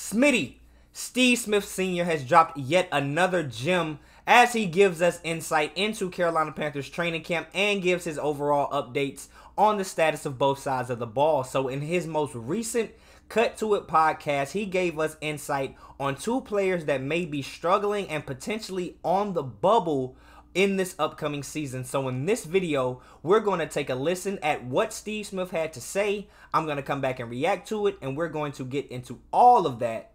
Smitty, Steve Smith Sr. has dropped yet another gem as he gives us insight into Carolina Panthers training camp and gives his overall updates on the status of both sides of the ball. So in his most recent Cut to It podcast, he gave us insight on two players that may be struggling and potentially on the bubble in this upcoming season. So in this video, we're going to take a listen at what Steve Smith had to say. I'm going to come back and react to it, and we're going to get into all of that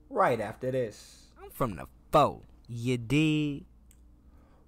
right after this. I'm from the foe, you dig?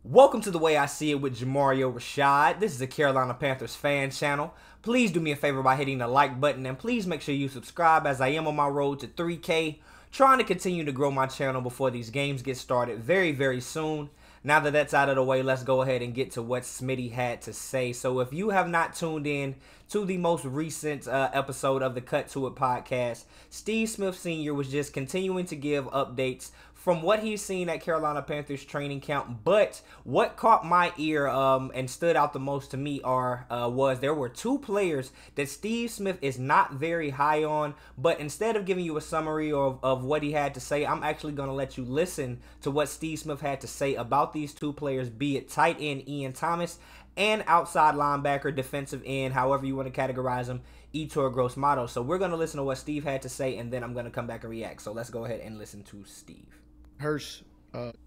Welcome to The Way I See It with Jamario Rashad. This is a Carolina Panthers fan channel. Please do me a favor by hitting the like button, and please make sure you subscribe as I am on my road to 3K, trying to continue to grow my channel before these games get started very, very soon. Now that that's out of the way, let's go ahead and get to what Smitty had to say. So if you have not tuned in to the most recent episode of the Cut to It podcast, Steve Smith Sr. was just continuing to give updates from what he's seen at Carolina Panthers training camp. But what caught my ear and stood out the most to me was there were two players that Steve Smith is not very high on. But instead of giving you a summary of what he had to say, I'm actually going to let you listen to what Steve Smith had to say about these two players, be it tight end Ian Thomas and outside linebacker, defensive end, however you want to categorize them, Yetur Gross-Matos. So we're going to listen to what Steve had to say, and then I'm going to come back and react. So let's go ahead and listen to Steve. Hurst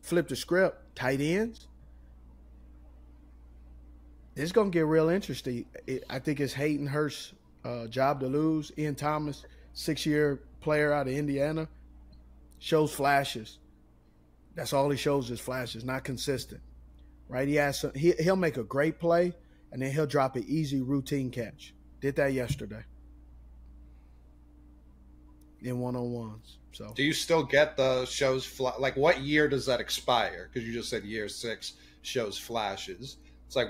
flipped the script, tight ends. It's going to get real interesting. I think it's Hayden Hurst's job to lose. Ian Thomas, 6-year player out of Indiana, shows flashes. That's all he shows is flashes, not consistent. Right? He'll make a great play, and then he'll drop an easy routine catch. Did that yesterday in one-on-ones. So, do you still get the shows like what year does that expire? Because you just said year 6 shows flashes. It's like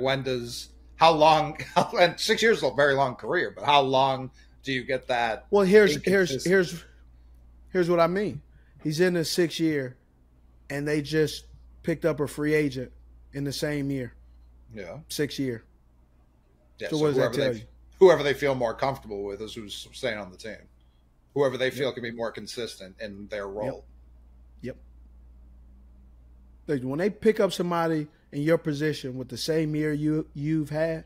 how long? And 6 years is a very long career, but how long do you get that? Well, here's what I mean. He's in his 6th year, and they just picked up a free agent in the same year. Yeah, 6th year. Yeah, so what does that tell you? Whoever they feel more comfortable with is who's staying on the team. Whoever they feel can be more consistent in their role. Yep. When they pick up somebody in your position with the same year you've had,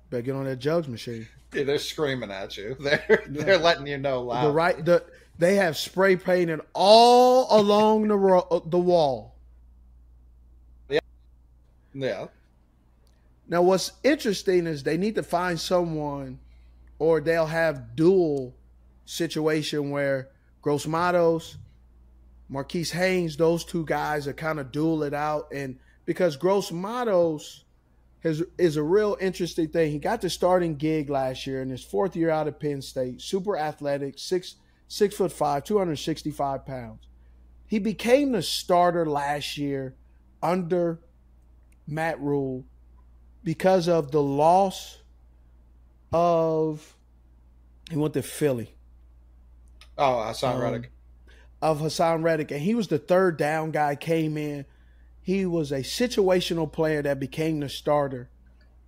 better get on that jugs machine. Yeah, they're screaming at you. They're letting you know loud. They have spray painted all along the wall. Yeah. Yeah. Now, what's interesting is they need to find someone, or they'll have dual situation where Gross-Matos, Marquise Haynes, those two guys are kind of duel it out. And because Gross-Matos is a real interesting thing. He got the starting gig last year in his 4th year out of Penn State, super athletic, 6'5", 265 pounds. He became the starter last year under Matt Rule because of the loss of, he went to Philly. Oh, Hassan Reddick. Of Hassan Reddick. And he was the 3rd down guy, came in. He was a situational player that became the starter.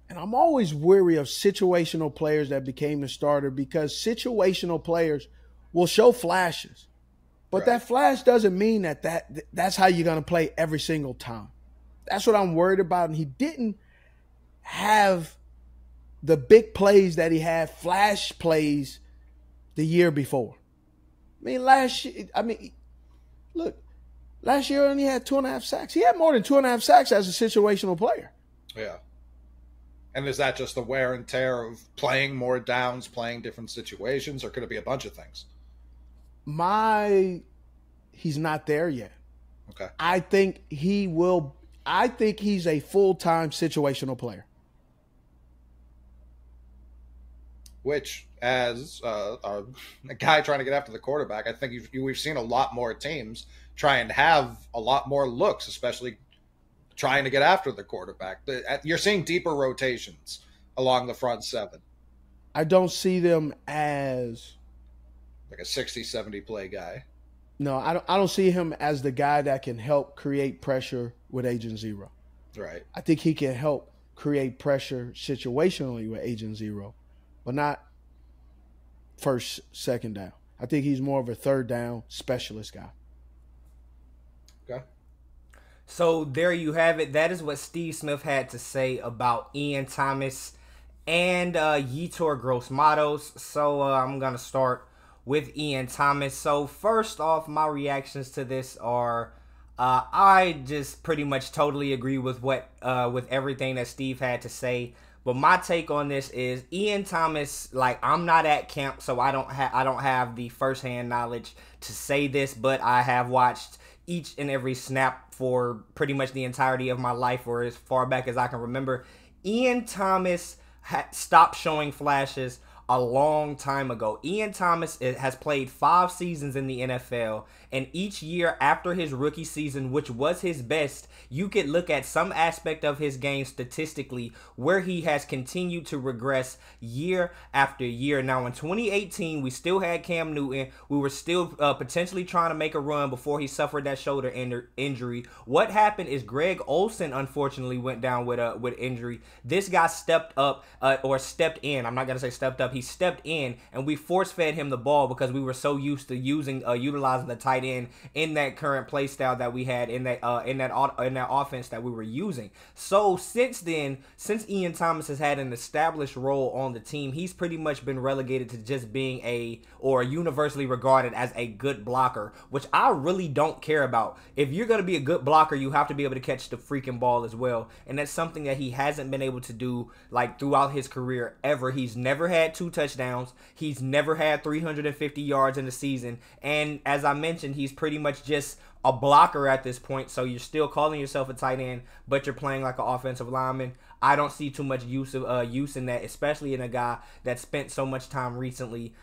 And I'm always weary of situational players that became the starter because situational players will show flashes. But right. That flash doesn't mean that's how you're going to play every single time. That's what I'm worried about. And he didn't have the big plays that he had, flash plays, the year before. Last year he only had 2.5 sacks. He had more than 2.5 sacks as a situational player. Yeah. And is that just the wear and tear of playing more downs, playing different situations, or could it be a bunch of things? He's not there yet. Okay. I think he's a full-time situational player. Which, as a guy trying to get after the quarterback, I think we've seen a lot more teams try and have a lot more looks, especially trying to get after the quarterback. You're seeing deeper rotations along the front 7. I don't see them as like a 60, 70 play guy. No, I don't see him as the guy that can help create pressure with Agent Zero. Right. I think he can help create pressure situationally with Agent Zero, but not first, second down. I think he's more of a third down specialist guy. Okay. So there you have it. That is what Steve Smith had to say about Ian Thomas and Yetur Gross-Matos. So I'm going to start with Ian Thomas. So first off, my reactions to this are I just pretty much totally agree with with everything that Steve had to say. But my take on this is Ian Thomas, like, I'm not at camp, so I don't have the firsthand knowledge to say this, but I have watched each and every snap for pretty much the entirety of my life, or as far back as I can remember. Ian Thomas stopped showing flashes a long time ago. Ian Thomas has played 5 seasons in the NFL, and each year after his rookie season, which was his best, you could look at some aspect of his game statistically where he has continued to regress year after year. Now in 2018, we still had Cam Newton. We were still potentially trying to make a run before he suffered that shoulder injury. What happened is Greg Olsen unfortunately went down with injury. This guy stepped up or stepped in. I'm not gonna say stepped up. He stepped in, and we force-fed him the ball because we were so used to utilizing the tight end in that current play style that we had in that offense that we were using. So since then, since Ian Thomas has had an established role on the team, he's pretty much been relegated to just being universally regarded as a good blocker, which I really don't care about. If you're going to be a good blocker, you have to be able to catch the freaking ball as well, and that's something that he hasn't been able to do like throughout his career ever. He's never had 2 touchdowns. He's never had 350 yards in the season, and as I mentioned, he's pretty much just a blocker at this point. So you're still calling yourself a tight end, but you're playing like an offensive lineman. I don't see too much use in that, especially in a guy that spent so much time recently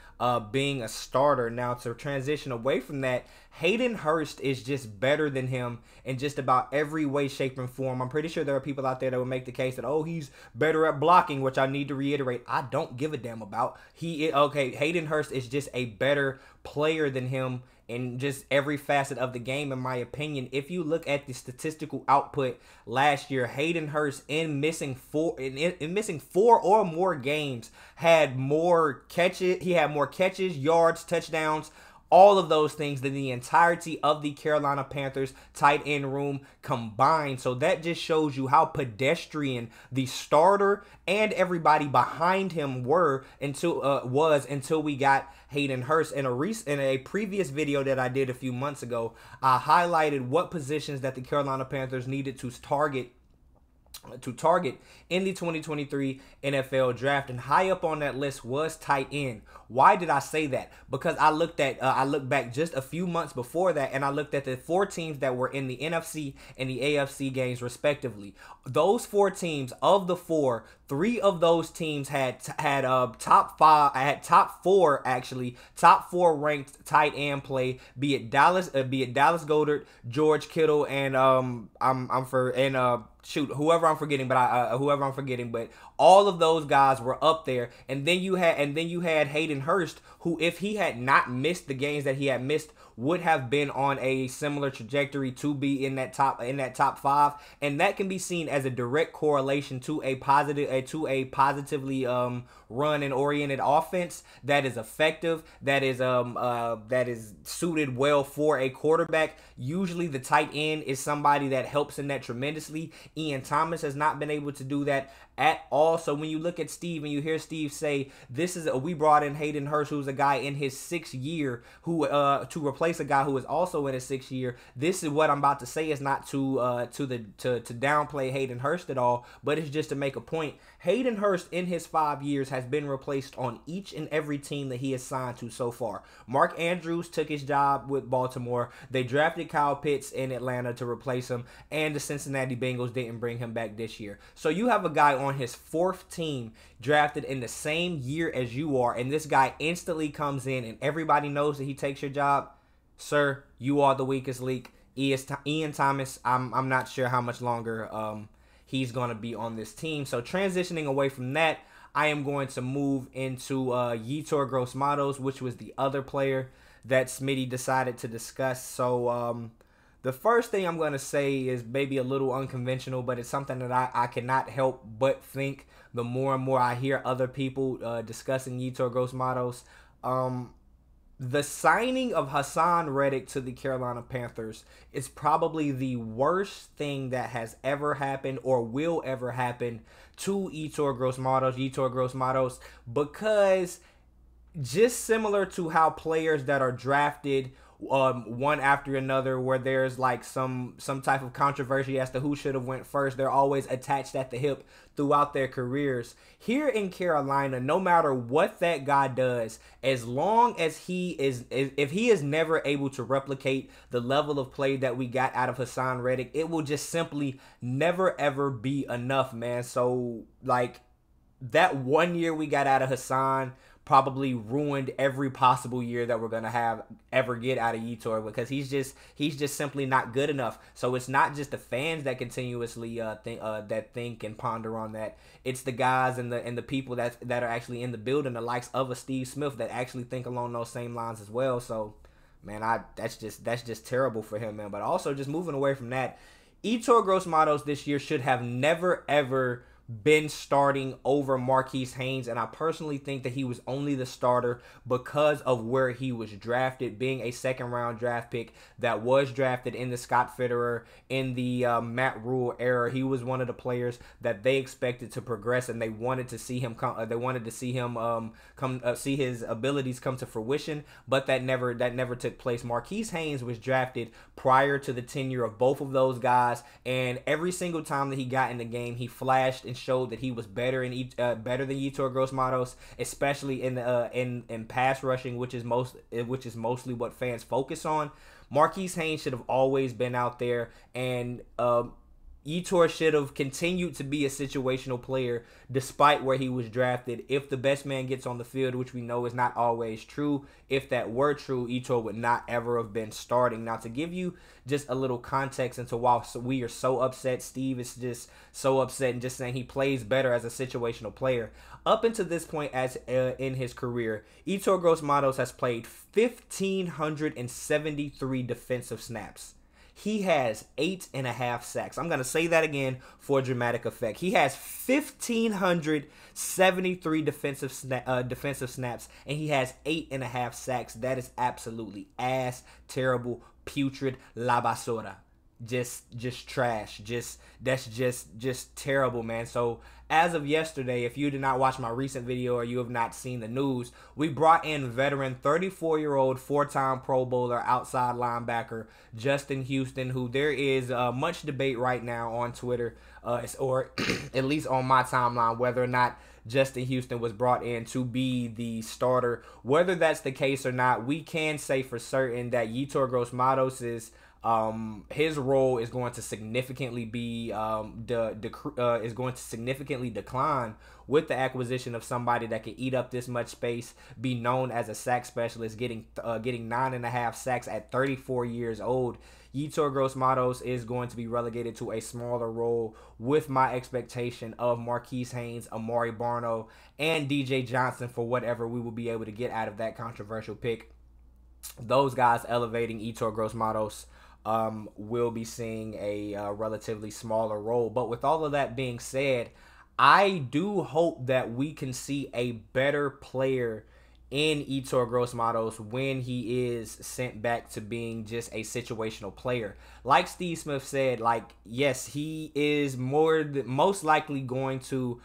being a starter. Now, to transition away from that, Hayden Hurst is just better than him in just about every way, shape, and form. I'm pretty sure there are people out there that would make the case that, oh, he's better at blocking, which I need to reiterate, I don't give a damn about. Hayden Hurst is just a better player than him in just every facet of the game, in my opinion. If you look at the statistical output last year, Hayden Hurst in missing 4 or more games had more catches. He had more catches, yards, touchdowns, all of those things than the entirety of the Carolina Panthers tight end room combined. So that just shows you how pedestrian the starter and everybody behind him until we got Hayden Hurst. In a previous video that I did a few months ago, I highlighted what positions that the Carolina Panthers needed to target in the 2023 NFL draft, and high up on that list was tight end. Why did I say that? Because I looked back just a few months before that, and I looked at the 4 teams that were in the NFC and the AFC games respectively. Those 4 teams, of the 4, 3 of those teams had top 4 ranked tight end play, be it Dallas Goedert, George Kittle, and whoever I'm forgetting, but all of those guys were up there. And then you had Hayden Hurst, who, if he had not missed the games that he had missed, would have been on a similar trajectory to be in that top 5, and that can be seen as a direct correlation to a positively run and oriented offense that is effective, that is suited well for a quarterback. Usually the tight end is somebody that helps in that tremendously. Ian Thomas has not been able to do that at all. So when you look at Steve and you hear Steve say we brought in Hayden Hurst, who's a guy in his 6th year, to replace a guy who is also in his 6th year. This is what I'm about to say is not to downplay Hayden Hurst at all, but it's just to make a point. Hayden Hurst in his 5 years has been replaced on each and every team that he is signed to so far. Mark Andrews took his job with Baltimore. They drafted Kyle Pitts in Atlanta to replace him, and the Cincinnati Bengals didn't bring him back this year. So you have a guy on his 4th team drafted in the same year as you are, and this guy instantly comes in and everybody knows that he takes your job. Sir, you are the weakest link. Ian Thomas, I'm not sure how much longer he's going to be on this team. So transitioning away from that, I am going to move into Yetur Gross-Matos, which was the other player that Smitty decided to discuss. So the first thing I'm going to say is maybe a little unconventional, but it's something that I cannot help but think the more and more I hear other people discussing Yetur Gross-Matos. The signing of Hassan Reddick to the Carolina Panthers is probably the worst thing that has ever happened or will ever happen to Yetur Gross-Matos, because just similar to how players that are drafted one after another, where there's like some type of controversy as to who should have went first, they're always attached at the hip throughout their careers. Here in Carolina, no matter what that guy does, as long as if he is never able to replicate the level of play that we got out of Hassan Reddick, it will just simply never ever be enough, man. So like, that 1 year we got out of Hassan probably ruined every possible year that we're gonna ever get out of Yetur, because he's just simply not good enough. So it's not just the fans that continuously think and ponder on that. It's the guys and the people that are actually in the building, the likes of a Steve Smith, that actually think along those same lines as well. So man, that's just terrible for him, man. But also, just moving away from that, Yetur Gross-Matos this year should have never ever been starting over Marquise Haynes, and I personally think that he was only the starter because of where he was drafted, being a second-round draft pick that was drafted in the Scott Fitterer, in the Matt Rule era. He was one of the players that they expected to progress, and they wanted to see him come. They wanted to see him see his abilities come to fruition, but that never took place. Marquise Haynes was drafted prior to the tenure of both of those guys, and every single time that he got in the game, he flashed and showed that he was better than Yetur Gross-Matos, especially in pass rushing, which is mostly what fans focus on. Marquise Haynes should have always been out there, and Yetur should have continued to be a situational player despite where he was drafted. If the best man gets on the field, which we know is not always true, if that were true, Yetur would not ever have been starting. Now, to give you just a little context into why we are so upset, Steve is just so upset and just saying he plays better as a situational player. Up until this point in his career, Yetur Gross-Matos has played 1,573 defensive snaps. He has 8.5 sacks. I'm going to say that again for dramatic effect. He has 1,573 defensive snaps, and he has 8.5 sacks. That is absolutely ass, terrible, putrid, la basura. Just trash. That's just terrible, man. So as of yesterday, if you did not watch my recent video or you have not seen the news, we brought in veteran 34-year-old four-time Pro Bowler outside linebacker Justin Houston, who there is much debate right now on Twitter, or at least on my timeline, whether or not Justin Houston was brought in to be the starter. Whether that's the case or not, we can say for certain that Yetur Gross-Matos is his role is going to significantly decline with the acquisition of somebody that can eat up this much space, be known as a sack specialist, getting 9.5 sacks at 34 years old. Yetur Gross-Matos is going to be relegated to a smaller role, with my expectation of Marquise Haynes, Amari Barno, and DJ Johnson for whatever we will be able to get out of that controversial pick. Those guys elevating Yetur Gross-Matos will be seeing a relatively smaller role. But with all of that being said, I do hope that we can see a better player in Yetur Gross-Matos when he is sent back to being just a situational player. Like Steve Smith said, like, yes, he is most likely going to,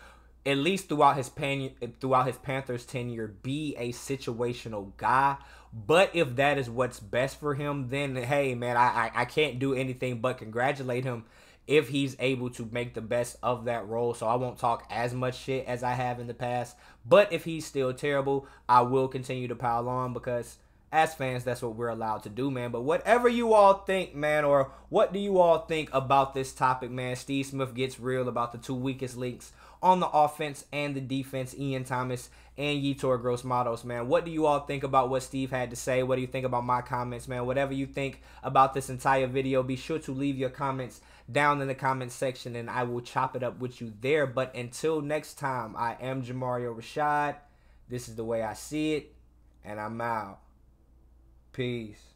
at least throughout his Panthers tenure, be a situational guy. But if that is what's best for him, then hey, man, I can't do anything but congratulate him if he's able to make the best of that role. So I won't talk as much shit as I have in the past. But if he's still terrible, I will continue to pile on, because as fans, that's what we're allowed to do, man. But whatever you all think, man, or what do you all think about this topic, man? Steve Smith gets real about the two weakest links on the offense and the defense, Ian Thomas and Yetur Gross-Matos, man. What do you all think about what Steve had to say? What do you think about my comments, man? Whatever you think about this entire video, be sure to leave your comments down in the comment section, and I will chop it up with you there. But until next time, I am Jamario Rashad. This is the way I see it, and I'm out. Peace.